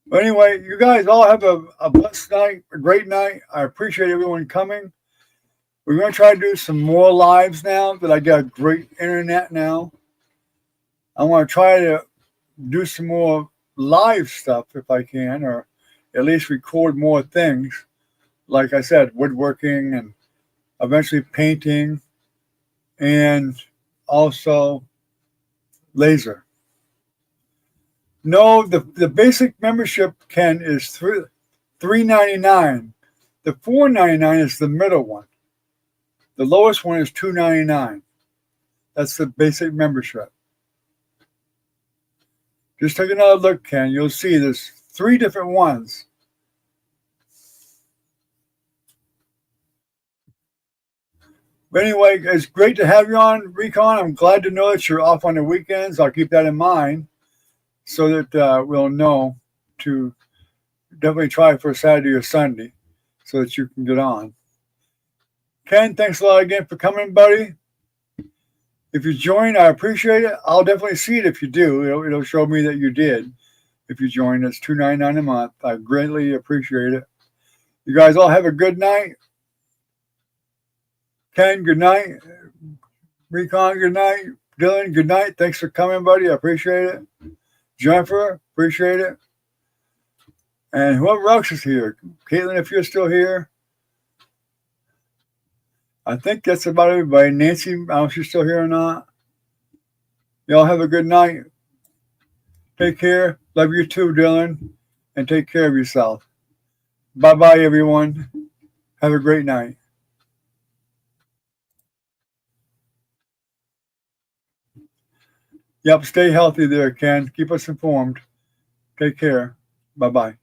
But anyway, you guys all have a blessed night, a great night. I appreciate everyone coming. We're going to try to do some more lives now that I got great internet now. I want to try to do some more live stuff if I can, or at least record more things. Like I said, woodworking and eventually painting, and also laser. No, the basic membership, Ken, is $3.99. The $4.99 is the middle one. The lowest one is $2.99. That's the basic membership. Just take another look, Ken. You'll see there's 3 different ones. But anyway, it's great to have you on, Recon. I'm glad to know that you're off on the weekends. I'll keep that in mind so that we'll know to definitely try for Saturday or Sunday so that you can get on. Ken, thanks a lot again for coming, buddy. If you join, I appreciate it. I'll definitely see it if you do. It'll show me that you did. If you join, it's $2.99 a month. I greatly appreciate it. You guys all have a good night. Ken, good night. Recon, good night. Dylan, good night. Thanks for coming, buddy. I appreciate it. Jennifer, Appreciate it. And whoever else is here, Caitlin, if you're still here, I think that's about everybody. Nancy, I don't know if she's still here or not. Y'all have a good night. Take care. Love you too, Dylan. And take care of yourself. Bye-bye, everyone. Have a great night. Yep, stay healthy there, Ken. Keep us informed. Take care. Bye-bye.